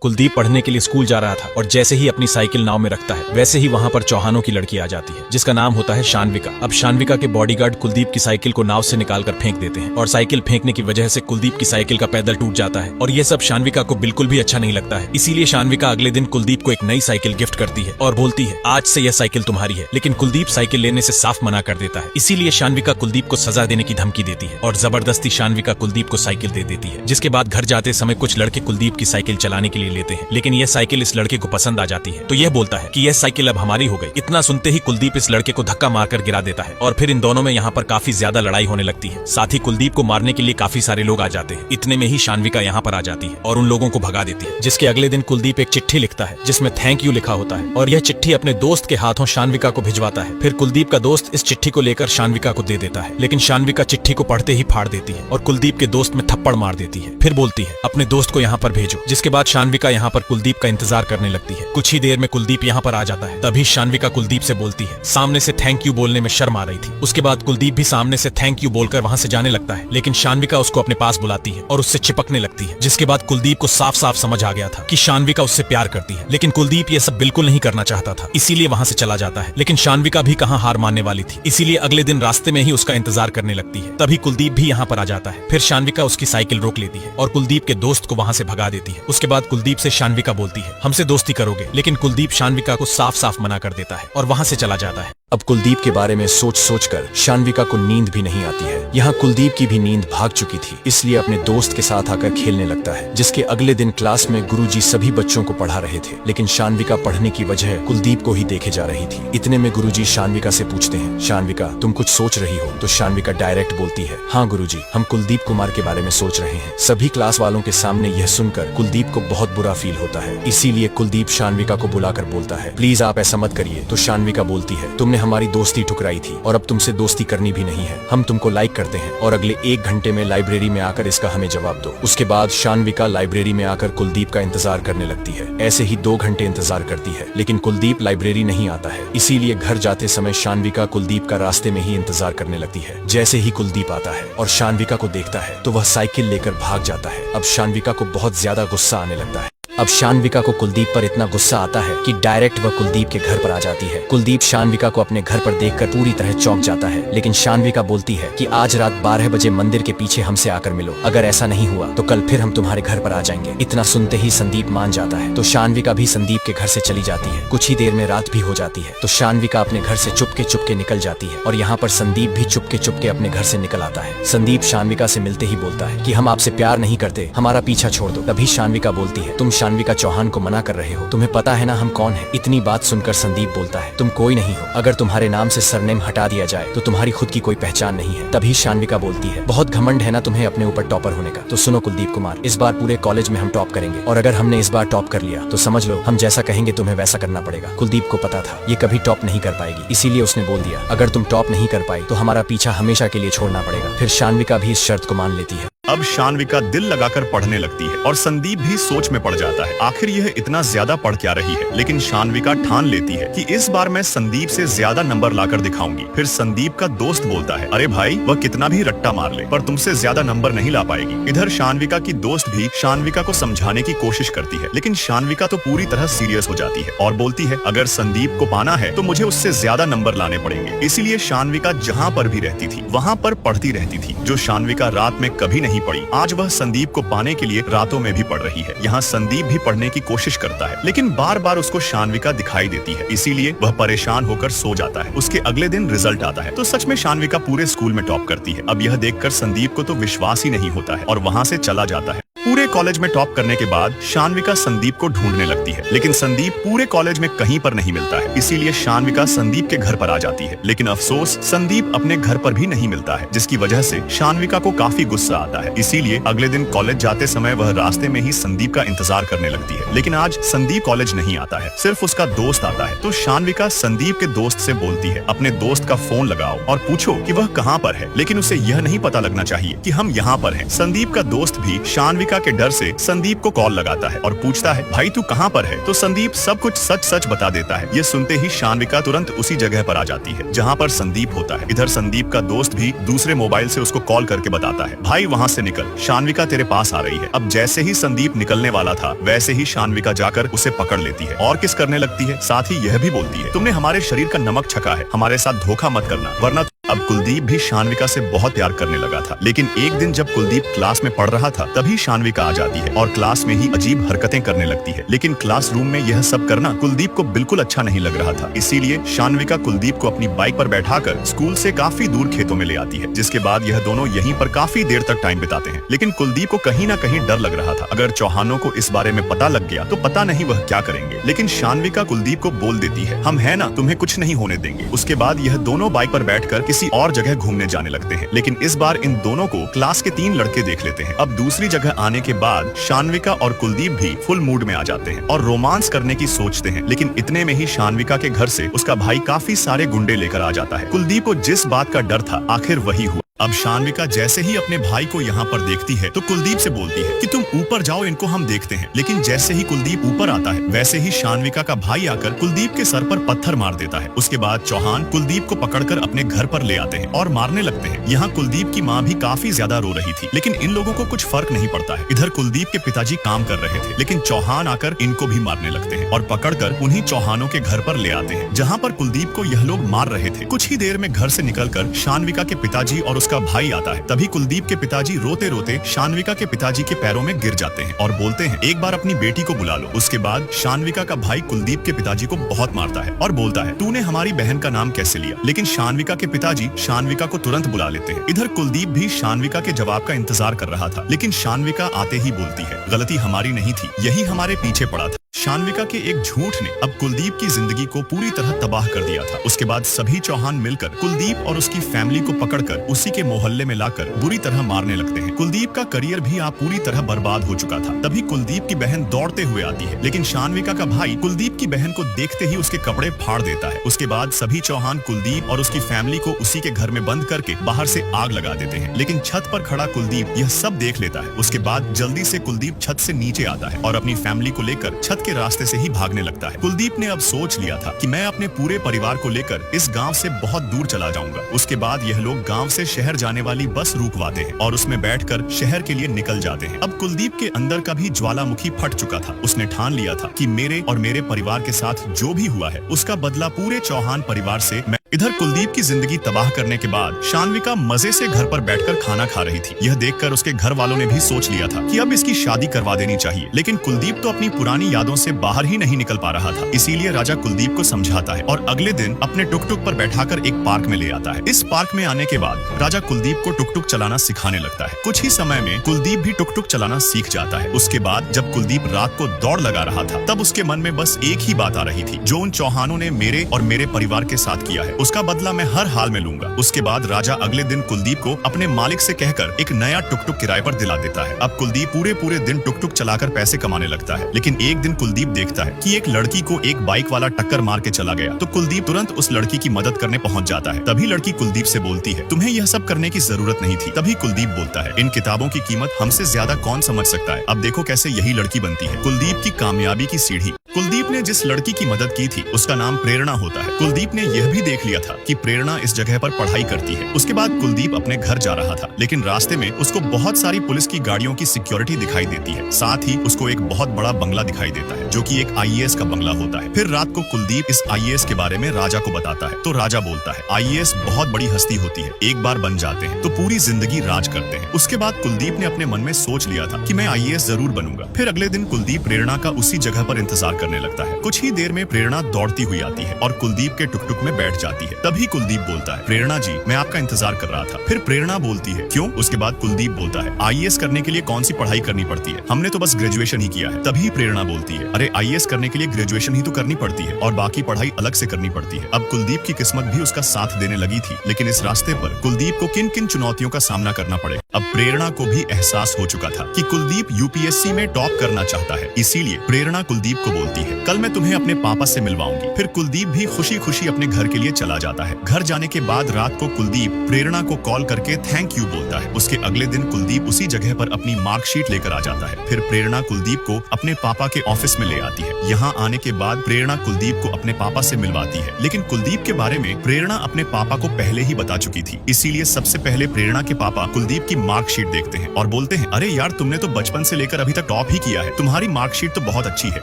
कुलदीप पढ़ने के लिए स्कूल जा रहा था और जैसे ही अपनी साइकिल नाव में रखता है वैसे ही वहाँ पर चौहानों की लड़की आ जाती है जिसका नाम होता है शानविका। अब शानविका के बॉडीगार्ड कुलदीप की साइकिल को नाव से निकालकर फेंक देते हैं और साइकिल फेंकने की वजह से कुलदीप की साइकिल का पैडल टूट जाता है और ये सब शानविका को बिल्कुल भी अच्छा नहीं लगता है। इसीलिए शानविका अगले दिन कुलदीप को एक नई साइकिल गिफ्ट करती है और बोलती है आज से यह साइकिल तुम्हारी है। लेकिन कुलदीप साइकिल लेने से साफ मना कर देता है। इसीलिए शानविका कुलदीप को सजा देने की धमकी देती है और जबरदस्ती शानविका कुलदीप को साइकिल दे देती है। जिसके बाद घर जाते समय कुछ लड़के कुलदीप की साइकिल चलाने के लिए लेते हैं, लेकिन यह साइकिल इस लड़के को पसंद आ जाती है तो यह बोलता है कि यह साइकिल अब हमारी हो गई। इतना सुनते ही कुलदीप इस लड़के को धक्का मारकर गिरा देता है और फिर इन दोनों में यहाँ पर काफी ज्यादा लड़ाई होने लगती है। साथ ही कुलदीप को मारने के लिए काफी सारे लोग आ जाते हैं। इतने में ही शानविका यहाँ पर आ जाती है और उन लोगों को भगा देती है। जिसके अगले दिन कुलदीप एक चिट्ठी लिखता है जिसमें थैंक यू लिखा होता है और यह चिट्ठी अपने दोस्त के हाथों शानविका को भिजवाता है। फिर कुलदीप का दोस्त इस चिट्ठी को लेकर शानविका को दे देता है, लेकिन शानविका चिट्ठी को पढ़ते ही फाड़ देती है और कुलदीप के दोस्त में थप्पड़ मार देती है। फिर बोलती है अपने दोस्त को यहाँ पर भेजो। जिसके बाद शानविका यहाँ पर कुलदीप का इंतजार करने लगती है। कुछ ही देर में कुलदीप यहाँ पर आ जाता है। तभी शानविका कुलदीप से बोलती है सामने से थैंक यू बोलने में शर्म आ रही थी। उसके बाद कुलदीप भी सामने से थैंक यू बोलकर वहाँ से जाने लगता है, लेकिन शानविका उसको अपने पास बुलाती है और उससे चिपकने लगती है। जिसके बाद कुलदीप को साफ साफ समझ आ गया था कि शानविका उससे प्यार करती है, लेकिन कुलदीप ये सब बिल्कुल नहीं करना चाहता था, इसीलिए वहाँ से चला जाता है। लेकिन शानविका भी कहाँ हार मानने वाली थी, इसीलिए अगले दिन रास्ते में ही उसका इंतजार करने लगती है। तभी कुलदीप भी यहाँ पर आ जाता है। फिर शानविका उसकी साइकिल रोक लेती है और कुलदीप के दोस्त को वहाँ से भगा देती है। उसके बाद कुलदीप से शानविका बोलती है हमसे दोस्ती करोगे, लेकिन कुलदीप शानविका को साफ साफ मना कर देता है और वहाँ से चला जाता है। अब कुलदीप के बारे में सोच सोच कर शानविका को नींद भी नहीं आती है। यहाँ कुलदीप की भी नींद भाग चुकी थी, इसलिए अपने दोस्त के साथ आकर खेलने लगता है। जिसके अगले दिन क्लास में गुरुजी सभी बच्चों को पढ़ा रहे थे, लेकिन शानविका पढ़ने की वजह कुलदीप को ही देखे जा रही थी। इतने में गुरुजी शानविका से पूछते हैं शानविका तुम कुछ सोच रही हो? तो शानविका डायरेक्ट बोलती है हाँ गुरुजी, हम कुलदीप कुमार के बारे में सोच रहे हैं। सभी क्लास वालों के सामने यह सुनकर कुलदीप को बहुत बुरा फील होता है। इसीलिए कुलदीप शानविका को बुलाकर बोलता है प्लीज आप ऐसा मत करिए। तो शानविका बोलती है तुमने हमारी दोस्ती ठुकराई थी और अब तुमसे दोस्ती करनी भी नहीं है। हम तुमको लाइक करते हैं और अगले 1 घंटे में लाइब्रेरी में आकर इसका हमें जवाब दो। उसके बाद शानविका लाइब्रेरी में आकर कुलदीप का इंतजार करने लगती है। ऐसे ही 2 घंटे इंतजार करती है, लेकिन कुलदीप लाइब्रेरी नहीं आता है। इसीलिए घर जाते समय शानविका कुलदीप का रास्ते में ही इंतजार करने लगती है। जैसे ही कुलदीप आता है और शानविका को देखता है तो वह साइकिल लेकर भाग जाता है। अब शानविका को बहुत ज्यादा गुस्सा आने लगता है। अब शानविका को कुलदीप पर इतना गुस्सा आता है कि डायरेक्ट वह कुलदीप के घर पर आ जाती है। कुलदीप शानविका को अपने घर पर देखकर पूरी तरह चौंक जाता है, लेकिन शानविका बोलती है कि आज रात 12 बजे मंदिर के पीछे हमसे आकर मिलो। अगर ऐसा नहीं हुआ तो कल फिर हम तुम्हारे घर पर आ जाएंगे। इतना सुनते ही संदीप मान जाता है तो शानविका भी संदीप के घर से चली जाती है। कुछ ही देर में रात भी हो जाती है तो शानविका अपने घर से चुपके निकल जाती है और यहाँ पर संदीप भी चुपके अपने घर से निकल आता है। संदीप शानविका से मिलते ही बोलता है कि हम आपसे प्यार नहीं करते, हमारा पीछा छोड़ दो। तभी शानविका बोलती है तुम शानविका चौहान को मना कर रहे हो, तुम्हें पता है ना हम कौन है? इतनी बात सुनकर संदीप बोलता है तुम कोई नहीं हो। अगर तुम्हारे नाम से सरनेम हटा दिया जाए तो तुम्हारी खुद की कोई पहचान नहीं है। तभी शानविका बोलती है बहुत घमंड है ना तुम्हें अपने ऊपर टॉपर होने का। तो सुनो कुलदीप कुमार, इस बार पूरे कॉलेज में हम टॉप करेंगे और अगर हमने इस बार टॉप कर लिया तो समझ लो हम जैसा कहेंगे तुम्हें वैसा करना पड़ेगा। कुलदीप को पता था ये कभी टॉप नहीं कर पाएगी, इसीलिए उसने बोल दिया अगर तुम टॉप नहीं कर पाई तो हमारा पीछा हमेशा के लिए छोड़ना पड़ेगा। फिर शानविका भी इस शर्त को मान लेती है। अब शानविका दिल लगाकर पढ़ने लगती है और संदीप भी सोच में पड़ जाता है आखिर यह इतना ज्यादा पढ़ क्या रही है। लेकिन शानविका ठान लेती है कि इस बार मैं संदीप से ज्यादा नंबर लाकर दिखाऊंगी। फिर संदीप का दोस्त बोलता है अरे भाई वह कितना भी रट्टा मार ले पर तुमसे ज्यादा नंबर नहीं ला पाएगी। इधर शानविका की दोस्त भी शानविका को समझाने की कोशिश करती है, लेकिन शानविका तो पूरी तरह सीरियस हो जाती है और बोलती है अगर संदीप को पाना है तो मुझे उससे ज्यादा नंबर लाने पड़ेंगे। इसीलिए शानविका जहाँ पर भी रहती थी वहाँ पर पढ़ती रहती थी, जो शानविका रात में कभी नहीं पढ़ी। आज वह संदीप को पाने के लिए रातों में भी पढ़ रही है। यहाँ संदीप भी पढ़ने की कोशिश करता है, लेकिन बार बार उसको शानविका दिखाई देती है, इसीलिए वह परेशान होकर सो जाता है। उसके अगले दिन रिजल्ट आता है तो सच में शानविका पूरे स्कूल में टॉप करती है। अब यह देखकर संदीप को तो विश्वास ही नहीं होता है और वहाँ से चला जाता है। पूरे कॉलेज में टॉप करने के बाद शानविका संदीप को ढूंढने लगती है, लेकिन संदीप पूरे कॉलेज में कहीं पर नहीं मिलता है। इसीलिए शानविका संदीप के घर पर आ जाती है, लेकिन अफसोस संदीप अपने घर पर भी नहीं मिलता है, जिसकी वजह से शानविका को काफी गुस्सा आता है। इसीलिए अगले दिन कॉलेज जाते समय वह रास्ते में ही संदीप का इंतजार करने लगती है, लेकिन आज संदीप कॉलेज नहीं आता है, सिर्फ उसका दोस्त आता है। तो शानविका संदीप के दोस्त से बोलती है अपने दोस्त का फोन लगाओ और पूछो कि वह कहाँ पर है, लेकिन उसे यह नहीं पता लगना चाहिए कि हम यहाँ पर हैं। संदीप का दोस्त भी शानविका शानविका के डर से संदीप को कॉल लगाता है और पूछता है, भाई तू कहाँ पर है? तो संदीप सब कुछ सच सच बता देता है। ये सुनते ही शानविका तुरंत उसी जगह पर आ जाती है जहाँ पर संदीप होता है। इधर संदीप का दोस्त भी दूसरे मोबाइल से उसको कॉल करके बताता है, भाई वहाँ से निकल, शानविका तेरे पास आ रही है। अब जैसे ही संदीप निकलने वाला था वैसे ही शानविका जाकर उसे पकड़ लेती है और किस करने लगती है। साथ ही यह भी बोलती है, तुमने हमारे शरीर का नमक छका है, हमारे साथ धोखा मत करना वरना। अब कुलदीप भी शानविका से बहुत प्यार करने लगा था, लेकिन एक दिन जब कुलदीप क्लास में पढ़ रहा था तभी शानविका आ जाती है और क्लास में ही अजीब हरकतें करने लगती है। लेकिन क्लासरूम में यह सब करना कुलदीप को बिल्कुल अच्छा नहीं लग रहा था, इसीलिए शानविका कुलदीप को अपनी बाइक पर बैठाकर स्कूल से काफी दूर खेतों में ले आती है, जिसके बाद यह दोनों यहीं पर काफी देर तक टाइम बिताते हैं। लेकिन कुलदीप को कहीं ना कहीं डर लग रहा था, अगर चौहानों को इस बारे में पता लग गया तो पता नहीं वह क्या करेंगे। लेकिन शानविका कुलदीप को बोल देती है, हम है ना, तुम्हें कुछ नहीं होने देंगे। उसके बाद यह दोनों बाइक पर बैठकर किसी और जगह घूमने जाने लगते हैं। लेकिन इस बार इन दोनों को क्लास के 3 लड़के देख लेते हैं। अब दूसरी जगह आने के बाद शानविका और कुलदीप भी फुल मूड में आ जाते हैं और रोमांस करने की सोचते हैं। लेकिन इतने में ही शानविका के घर से उसका भाई काफी सारे गुंडे लेकर आ जाता है। कुलदीप को जिस बात का डर था आखिर वही हुआ। अब शानविका जैसे ही अपने भाई को यहाँ पर देखती है तो कुलदीप से बोलती है कि तुम ऊपर जाओ, इनको हम देखते हैं। लेकिन जैसे ही कुलदीप ऊपर आता है वैसे ही शानविका का भाई आकर कुलदीप के सर पर पत्थर मार देता है। उसके बाद चौहान कुलदीप को पकड़कर अपने घर पर ले आते हैं और मारने लगते हैं। यहाँ कुलदीप की माँ भी काफी ज्यादा रो रही थी, लेकिन इन लोगों को कुछ फर्क नहीं पड़ता है। इधर कुलदीप के पिताजी काम कर रहे थे, लेकिन चौहान आकर इनको भी मारने लगते हैं और पकड़कर उन्हीं चौहानों के घर पर ले आते हैं जहाँ पर कुलदीप को यह लोग मार रहे थे। कुछ ही देर में घर से निकलकर शानविका के पिताजी और उसका भाई आता है। तभी कुलदीप के पिताजी रोते रोते शानविका के पिताजी के पैरों में गिर जाते हैं और बोलते हैं, एक बार अपनी बेटी को बुला लो। उसके बाद शानविका का भाई कुलदीप के पिताजी को बहुत मारता है और बोलता है, तूने हमारी बहन का नाम कैसे लिया? लेकिन शानविका के पिताजी शानविका को तुरंत बुला लेते हैं। इधर कुलदीप भी शानविका के जवाब का इंतजार कर रहा था, लेकिन शानविका आते ही बोलती है, गलती हमारी नहीं थी, यही हमारे पीछे पड़ा था। शानविका के एक झूठ ने अब कुलदीप की जिंदगी को पूरी तरह तबाह कर दिया था। उसके बाद सभी चौहान मिलकर कुलदीप और उसकी फैमिली को पकड़कर उसी के मोहल्ले में लाकर बुरी तरह मारने लगते हैं। कुलदीप का करियर भी आप पूरी तरह बर्बाद हो चुका था। तभी कुलदीप की बहन दौड़ते हुए आती है, लेकिन शानविका का भाई कुलदीप की बहन को देखते ही उसके कपड़े फाड़ देता है। उसके बाद सभी चौहान कुलदीप और उसकी फैमिली को उसी के घर में बंद करके बाहर से आग लगा देते हैं। लेकिन छत पर खड़ा कुलदीप यह सब देख लेता है। उसके बाद जल्दी से कुलदीप छत से नीचे आता है और अपनी फैमिली को लेकर छत के रास्ते से ही भागने लगता है। कुलदीप ने अब सोच लिया था कि मैं अपने पूरे परिवार को लेकर इस गांव से बहुत दूर चला जाऊंगा। उसके बाद यह लोग गांव से शहर जाने वाली बस रुकवाते हैं और उसमें बैठकर शहर के लिए निकल जाते हैं। अब कुलदीप के अंदर का भी ज्वालामुखी फट चुका था। उसने ठान लिया था कि मेरे और मेरे परिवार के साथ जो भी हुआ है उसका बदला पूरे चौहान परिवार से मैं। इधर कुलदीप की जिंदगी तबाह करने के बाद शानविका मजे से घर पर बैठकर खाना खा रही थी। यह देखकर उसके घर वालों ने भी सोच लिया था कि अब इसकी शादी करवा देनी चाहिए। लेकिन कुलदीप तो अपनी पुरानी यादों से बाहर ही नहीं निकल पा रहा था, इसीलिए राजा कुलदीप को समझाता है और अगले दिन अपने टुकटुक पर बैठाकर एक पार्क में ले आता है। इस पार्क में आने के बाद राजा कुलदीप को टुकटुक चलाना सिखाने लगता है। कुछ ही समय में कुलदीप भी टुकटुक चलाना सीख जाता है। उसके बाद जब कुलदीप रात को दौड़ लगा रहा था तब उसके मन में बस एक ही बात आ रही थी, जो उन चौहानों ने मेरे और मेरे परिवार के साथ किया है उसका बदला मैं हर हाल में लूंगा। उसके बाद राजा अगले दिन कुलदीप को अपने मालिक से कहकर एक नया टुकटुक किराए पर दिला देता है। अब कुलदीप पूरे दिन टुकटुक चलाकर पैसे कमाने लगता है। लेकिन एक दिन कुलदीप देखता है कि एक लड़की को एक बाइक वाला टक्कर मार के चला गया, तो कुलदीप तुरंत उस लड़की की मदद करने पहुंच जाता है। तभी लड़की कुलदीप से बोलती है, तुम्हें यह सब करने की जरूरत नहीं थी। तभी कुलदीप बोलता है, इन किताबों की कीमत हमसे ज्यादा कौन समझ सकता है। अब देखो कैसे यही लड़की बनती है कुलदीप की कामयाबी की सीढ़ी। कुलदीप ने जिस लड़की की मदद की थी उसका नाम प्रेरणा होता है। कुलदीप ने यह भी देख लिया था कि प्रेरणा इस जगह पर पढ़ाई करती है। उसके बाद कुलदीप अपने घर जा रहा था, लेकिन रास्ते में उसको बहुत सारी पुलिस की गाड़ियों की सिक्योरिटी दिखाई देती है। साथ ही उसको एक बहुत बड़ा बंगला दिखाई देता है, जो कि एक आईएएस का बंगला होता है। फिर रात को कुलदीप इस आईएएस के बारे में राजा को बताता है, तो राजा बोलता है, आईएएस बहुत बड़ी हस्ती होती है, एक बार बन जाते हैं तो पूरी जिंदगी राज करते हैं। उसके बाद कुलदीप ने अपने मन में सोच लिया था कि मैं आईएएस जरूर बनूंगा। फिर अगले दिन कुलदीप प्रेरणा का उसी जगह पर इंतजार करने लगता है। कुछ ही देर में प्रेरणा दौड़ती हुई आती है और कुलदीप के टुकटुक में बैठ जाती है। तभी कुलदीप बोलता है, प्रेरणा जी मैं आपका इंतजार कर रहा था। फिर प्रेरणा बोलती है, क्यों? उसके बाद कुलदीप बोलता है, आईएएस करने के लिए कौन सी पढ़ाई करनी पड़ती है, हमने तो बस ग्रेजुएशन ही किया है। तभी प्रेरणा बोलती है, अरे आईएएस करने के लिए ग्रेजुएशन ही तो करनी पड़ती है और बाकी पढ़ाई अलग से करनी पड़ती है। अब कुलदीप की किस्मत भी उसका साथ देने लगी थी, लेकिन इस रास्ते पर कुलदीप को किन किन चुनौतियों का सामना करना पड़ेगा। अब प्रेरणा को भी एहसास हो चुका था कि कुलदीप यूपीएससी में टॉप करना चाहता है। इसीलिए प्रेरणा कुलदीप को बोलती है, कल मैं तुम्हें अपने पापा से मिलवाऊंगी। फिर कुलदीप भी खुशी खुशी अपने घर के लिए चला जाता है। घर जाने के बाद रात को कुलदीप प्रेरणा को कॉल करके थैंक यू बोलता है। उसके अगले दिन कुलदीप उसी जगह पर अपनी मार्कशीट लेकर आ जाता है। फिर प्रेरणा कुलदीप को अपने पापा के ऑफिस में ले आती है। यहाँ आने के बाद प्रेरणा कुलदीप को अपने पापा से मिलवाती है, लेकिन कुलदीप के बारे में प्रेरणा अपने पापा को पहले ही बता चुकी थी। इसीलिए सबसे पहले प्रेरणा के पापा कुलदीप की मार्कशीट देखते हैं और बोलते हैं, अरे यार, तुमने तो बचपन से लेकर अभी तक टॉप ही किया है। तुम्हारी मार्कशीट तो बहुत अच्छी है,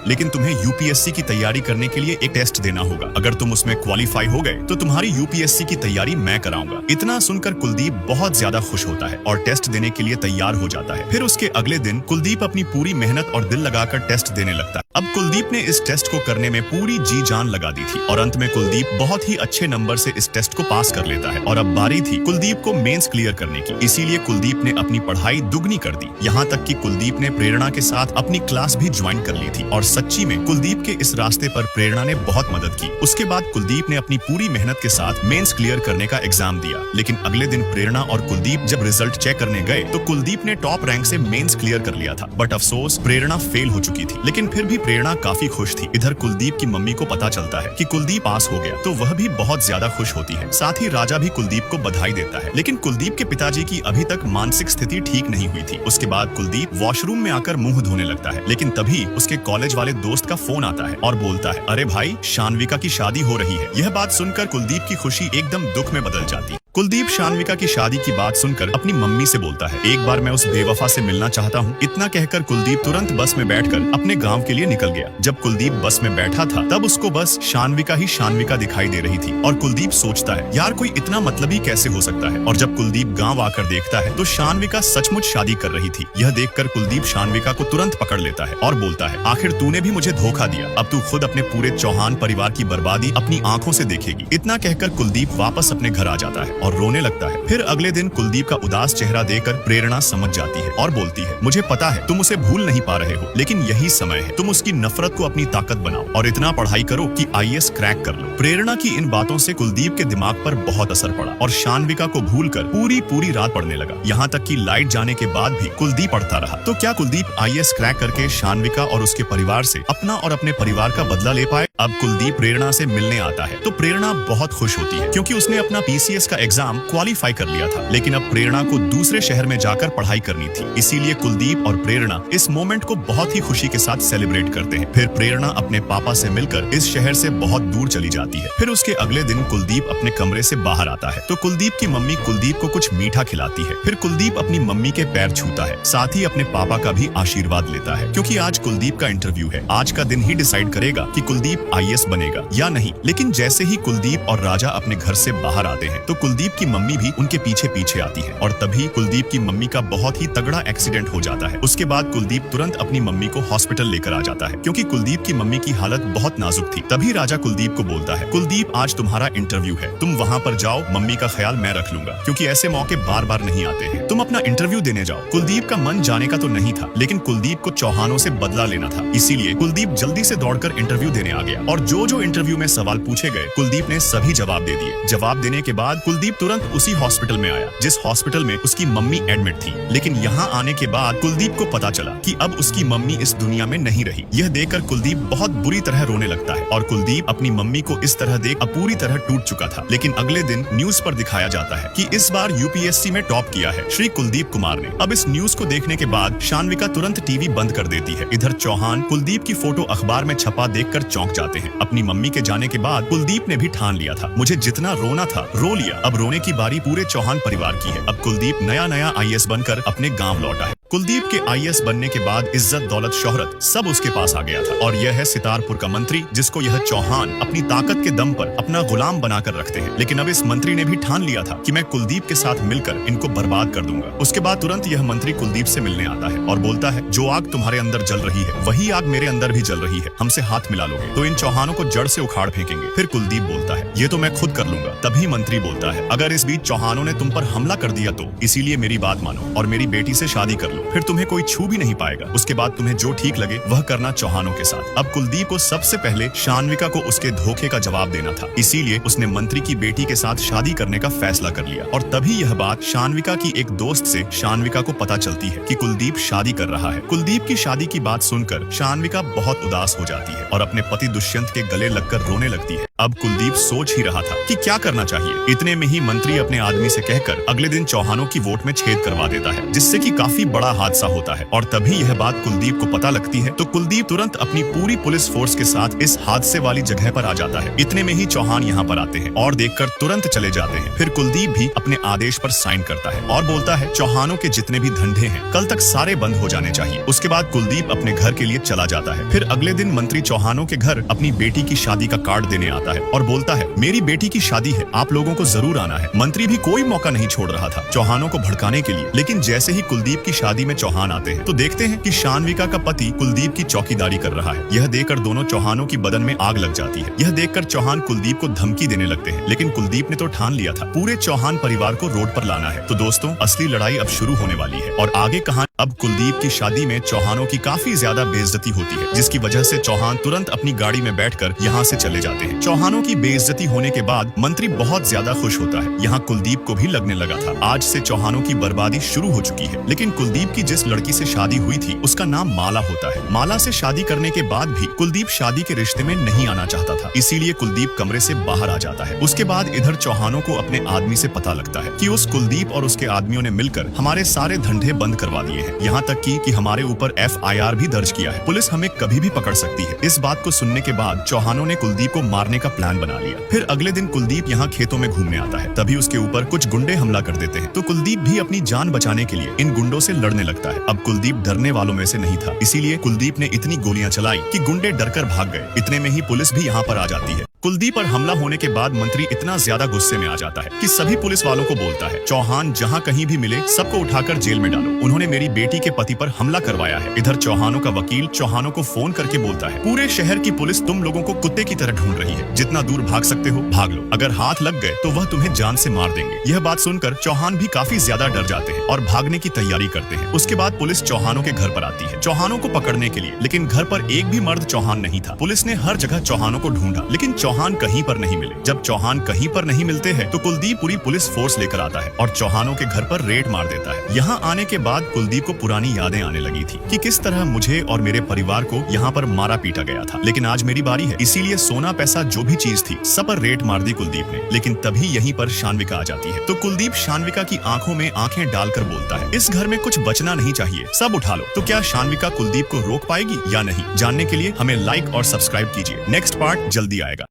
लेकिन तुम्हें यूपीएससी की तैयारी करने के लिए एक टेस्ट देना होगा। अगर तुम उसमें क्वालिफाई हो गए तो तुम्हारी यूपीएससी की तैयारी मैं कराऊंगा। इतना सुनकर कुलदीप बहुत ज्यादा खुश होता है और टेस्ट देने के लिए तैयार हो जाता है। फिर उसके अगले दिन कुलदीप अपनी पूरी मेहनत और दिल लगाकर टेस्ट देने लगता है। अब कुलदीप ने इस टेस्ट को करने में पूरी जी जान लगा दी थी और अंत में कुलदीप बहुत ही अच्छे नंबर से इस टेस्ट को पास कर लेता है। और अब बारी थी कुलदीप को मेंस क्लियर करने की। इसीलिए कुलदीप ने अपनी पढ़ाई दुगनी कर दी। यहाँ तक कि कुलदीप ने प्रेरणा के साथ अपनी क्लास भी ज्वाइन कर ली थी। और सच्ची में कुलदीप के इस रास्ते पर प्रेरणा ने बहुत मदद की। उसके बाद कुलदीप ने अपनी पूरी मेहनत के साथ मेंस क्लियर करने का एग्जाम दिया। लेकिन अगले दिन प्रेरणा और कुलदीप जब रिजल्ट चेक करने गए तो कुलदीप ने टॉप रैंक से मेंस क्लियर कर लिया था। बट अफसोस, प्रेरणा फेल हो चुकी थी। लेकिन फिर भी प्रेरणा काफी खुश थी। इधर कुलदीप की मम्मी को पता चलता है कि कुलदीप पास हो गया तो वह भी बहुत ज्यादा खुश होती है। साथ ही राजा भी कुलदीप को बधाई देता है। लेकिन कुलदीप के पिताजी की अभी तक मानसिक स्थिति ठीक नहीं हुई थी। उसके बाद कुलदीप वॉशरूम में आकर मुंह धोने लगता है। लेकिन तभी उसके कॉलेज वाले दोस्त का फोन आता है और बोलता है, अरे भाई, शानविका की शादी हो रही है। यह बात सुनकर कुलदीप की खुशी एकदम दुख में बदल जाती है। कुलदीप शानविका की शादी की बात सुनकर अपनी मम्मी से बोलता है, एक बार मैं उस बेवफा से मिलना चाहता हूँ। इतना कहकर कुलदीप तुरंत बस में बैठकर अपने गांव के लिए निकल गया। जब कुलदीप बस में बैठा था तब उसको बस शानविका ही शानविका दिखाई दे रही थी और कुलदीप सोचता है, यार, कोई इतना मतलबी कैसे हो सकता है। और जब कुलदीप गाँव आकर देखता है तो शानविका सचमुच शादी कर रही थी। यह देखकर कुलदीप शानविका को तुरंत पकड़ लेता है और बोलता है, आखिर तूने भी मुझे धोखा दिया। अब तू खुद अपने पूरे चौहान परिवार की बर्बादी अपनी आंखों से देखेगी। इतना कहकर कुलदीप वापस अपने घर आ जाता है और रोने लगता है। फिर अगले दिन कुलदीप का उदास चेहरा देखकर प्रेरणा समझ जाती है और बोलती है, मुझे पता है तुम उसे भूल नहीं पा रहे हो, लेकिन यही समय है। तुम उसकी नफरत को अपनी ताकत बनाओ और इतना पढ़ाई करो कि आईएएस क्रैक कर लो। प्रेरणा की इन बातों से कुलदीप के दिमाग पर बहुत असर पड़ा और शानविका को भूलकर पूरी रात पढ़ने लगा। यहाँ तक कि लाइट जाने के बाद भी कुलदीप पढ़ता रहा। तो क्या कुलदीप आईएएस क्रैक करके शानविका और उसके परिवार से अपना और अपने परिवार का बदला ले पाए? अब कुलदीप प्रेरणा से मिलने आता है तो प्रेरणा बहुत खुश होती है क्योंकि उसने अपना पीसीएस का एग्जाम क्वालिफाई कर लिया था। लेकिन अब प्रेरणा को दूसरे शहर में जाकर पढ़ाई करनी थी। इसीलिए कुलदीप और प्रेरणा इस मोमेंट को बहुत ही खुशी के साथ सेलिब्रेट करते हैं। फिर प्रेरणा अपने पापा से मिलकर इस शहर से बहुत दूर चली जाती है। फिर उसके अगले दिन कुलदीप अपने कमरे से बाहर आता है तो कुलदीप की मम्मी कुलदीप को कुछ मीठा खिलाती है। फिर कुलदीप अपनी मम्मी के पैर छूता है, साथ ही अपने पापा का भी आशीर्वाद लेता है क्योंकि आज कुलदीप का इंटरव्यू है। आज का दिन ही डिसाइड करेगा कि कुलदीप आईएएस बनेगा या नहीं। लेकिन जैसे ही कुलदीप और राजा अपने घर से बाहर आते हैं तो कुलदीप की मम्मी भी उनके पीछे आती है और तभी कुलदीप की मम्मी का बहुत ही तगड़ा एक्सीडेंट हो जाता है। उसके बाद कुलदीप तुरंत अपनी मम्मी को हॉस्पिटल लेकर आ जाता है क्योंकि कुलदीप की मम्मी की हालत बहुत नाजुक थी। तभी राजा कुलदीप को बोलता है, कुलदीप, आज तुम्हारा इंटरव्यू है, तुम वहाँ पर जाओ, मम्मी का ख्याल मैं रख लूंगा क्योंकि ऐसे मौके बार बार नहीं आते हैं। तुम अपना इंटरव्यू देने जाओ। कुलदीप का मन जाने का तो नहीं था, लेकिन कुलदीप को चौहानों से बदला लेना था। इसीलिए कुलदीप जल्दी से दौड़कर इंटरव्यू देने आ गया और जो इंटरव्यू में सवाल पूछे गए कुलदीप ने सभी जवाब दे दिए। जवाब देने के बाद कुलदीप तुरंत उसी हॉस्पिटल में आया जिस हॉस्पिटल में उसकी मम्मी एडमिट थी। लेकिन यहाँ आने के बाद कुलदीप को पता चला कि अब उसकी मम्मी इस दुनिया में नहीं रही। यह देखकर कुलदीप बहुत बुरी तरह रोने लगता है और कुलदीप अपनी मम्मी को इस तरह देख अब पूरी तरह टूट चुका था। लेकिन अगले दिन न्यूज पर दिखाया जाता है कि इस बार यूपीएससी में टॉप किया है श्री कुलदीप कुमार ने। अब इस न्यूज को देखने के बाद शानविका तुरंत टीवी बंद कर देती है। इधर चौहान कुलदीप की फोटो अखबार में छपा देखकर चौंक जाते हैं। अपनी मम्मी के जाने के बाद कुलदीप ने भी ठान लिया था, मुझे जितना रोना था रो लिया। अब रोने की बारी पूरे चौहान परिवार की है। अब कुलदीप नया आईएएस बनकर अपने गांव लौटा है। कुलदीप के आईएएस बनने के बाद इज्जत, दौलत, शोहरत सब उसके पास आ गया था और यह है सितारपुर का मंत्री जिसको यह चौहान अपनी ताकत के दम पर अपना गुलाम बनाकर रखते हैं। लेकिन अब इस मंत्री ने भी ठान लिया था कि मैं कुलदीप के साथ मिलकर इनको बर्बाद कर दूंगा। उसके बाद तुरंत यह मंत्री कुलदीप से मिलने आता है और बोलता है, जो आग तुम्हारे अंदर जल रही है वही आग मेरे अंदर भी जल रही है, हमसे हाथ मिला लोगे तो इन चौहानों को जड़ से उखाड़ फेंकेंगे। फिर कुलदीप बोलता है, ये तो मैं खुद कर लूंगा। तभी मंत्री बोलता है, अगर इस बीच चौहानों ने तुम पर हमला कर दिया तो इसीलिए मेरी बात मानो और मेरी बेटी से शादी कर लो, फिर तुम्हें कोई छू भी नहीं पाएगा। उसके बाद तुम्हें जो ठीक लगे वह करना चौहानों के साथ। अब कुलदीप को सबसे पहले शान्विका को उसके धोखे का जवाब देना था, इसीलिए उसने मंत्री की बेटी के साथ शादी करने का फैसला कर लिया। और तभी यह बात शान्विका की एक दोस्त से शान्विका को पता चलती है कि कुलदीप शादी कर रहा है। कुलदीप की शादी की बात सुनकर शान्विका बहुत उदास हो जाती है और अपने पति दुष्यंत के गले लगकर रोने लगती है। अब कुलदीप सोच ही रहा था कि क्या करना चाहिए। इतने में ही मंत्री अपने आदमी से कहकर अगले दिन चौहानों की वोट में छेद करवा देता है, जिससे कि काफी बड़ा हादसा होता है। और तभी यह बात कुलदीप को पता लगती है तो कुलदीप तुरंत अपनी पूरी पुलिस फोर्स के साथ इस हादसे वाली जगह पर आ जाता है। इतने में ही चौहान यहाँ पर आते हैं और देखकर तुरंत चले जाते हैं। फिर कुलदीप भी अपने आदेश पर साइन करता है और बोलता है, चौहानों के जितने भी धंधे हैं कल तक सारे बंद हो जाने चाहिए। उसके बाद कुलदीप अपने घर के लिए चला जाता है। फिर अगले दिन मंत्री चौहानों के घर अपनी बेटी की शादी का कार्ड देने आता है और बोलता है, मेरी बेटी की शादी है, आप लोगों को जरूर आना है। मंत्री भी कोई मौका नहीं छोड़ रहा था चौहानों को भड़काने के लिए। लेकिन जैसे ही कुलदीप की शादी में चौहान आते हैं तो देखते हैं कि शान्विका का पति कुलदीप की चौकीदारी कर रहा है। यह देखकर दोनों चौहानों की बदन में आग लग जाती है। यह देखकर चौहान कुलदीप को धमकी देने लगते हैं, लेकिन कुलदीप ने तो ठान लिया था पूरे चौहान परिवार को रोड पर लाना है। तो दोस्तों, असली लड़ाई अब शुरू होने वाली है और आगे कहानी। अब कुलदीप की शादी में चौहानों की काफी ज्यादा बेइज्जती होती है, जिसकी वजह से चौहान तुरंत अपनी गाड़ी में बैठकर यहाँ से चले जाते हैं। चौहानों की बेइज्जती होने के बाद मंत्री बहुत ज्यादा खुश होता है। यहाँ कुलदीप को भी लगने लगा था आज से चौहानों की बर्बादी शुरू हो चुकी है। लेकिन कुलदीप की जिस लड़की से शादी हुई थी उसका नाम माला होता है। माला से शादी करने के बाद भी कुलदीप शादी के रिश्ते में नहीं आना चाहता था, इसीलिए कुलदीप कमरे से बाहर आ जाता है। उसके बाद इधर चौहानों को अपने आदमी से पता लगता है कि उस कुलदीप और उसके आदमियों ने मिलकर हमारे सारे धंधे बंद करवा दिए हैं, यहाँ तक कि हमारे ऊपर FIR भी दर्ज किया है। पुलिस हमें कभी भी पकड़ सकती है। इस बात को सुनने के बाद चौहानों ने कुलदीप को मारने का प्लान बना लिया। फिर अगले दिन कुलदीप यहाँ खेतों में घूमने आता है, तभी उसके ऊपर कुछ गुंडे हमला कर देते हैं। तो कुलदीप भी अपनी जान बचाने के लिए इन गुंडों से लड़ने लगता है। अब कुलदीप डरने वालों में से नहीं था, इसीलिए कुलदीप ने इतनी गोलियां चलाई कि गुंडे डरकर भाग गए। इतने में ही पुलिस भी यहाँ पर आ जाती है। कुलदीप पर हमला होने के बाद मंत्री इतना ज्यादा गुस्से में आ जाता है कि सभी पुलिस वालों को बोलता है, चौहान जहाँ कहीं भी मिले सबको उठाकर जेल में डालो, उन्होंने मेरी बेटी के पति पर हमला करवाया है। इधर चौहानों का वकील चौहानों को फोन करके बोलता है, पूरे शहर की पुलिस तुम लोगों को कुत्ते की तरह ढूंढ रही है, जितना दूर भाग सकते हो भाग लो, अगर हाथ लग गए तो वह तुम्हें जान से मार देंगे। यह बात सुनकर चौहान भी काफी ज्यादा डर जाते हैं और भागने की तैयारी करते हैं। उसके बाद पुलिस चौहानों के घर पर आती है चौहानों को पकड़ने के लिए, लेकिन घर पर एक भी मर्द चौहान नहीं था। पुलिस ने हर जगह चौहानों को ढूंढा, लेकिन चौहान कहीं पर नहीं मिले। जब चौहान कहीं पर नहीं मिलते हैं तो कुलदीप पूरी पुलिस फोर्स लेकर आता है और चौहानों के घर पर रेड मार देता है। यहाँ आने के बाद कुलदीप को पुरानी यादें आने लगी थी कि किस तरह मुझे और मेरे परिवार को यहाँ पर मारा पीटा गया था, लेकिन आज मेरी बारी है, इसीलिए सोना पैसा जो भी चीज थी सब पर रेड मार दी कुलदीप ने। लेकिन तभी यहीं पर शान्विका आ जाती है। तो कुलदीप शान्विका की आंखों में आंखें डालकर बोलता है, इस घर में कुछ बचना नहीं चाहिए, सब उठा लो। तो क्या शान्विका कुलदीप को रोक पाएगी या नहीं, जानने के लिए हमें लाइक और सब्सक्राइब कीजिए। नेक्स्ट पार्ट जल्दी आएगा।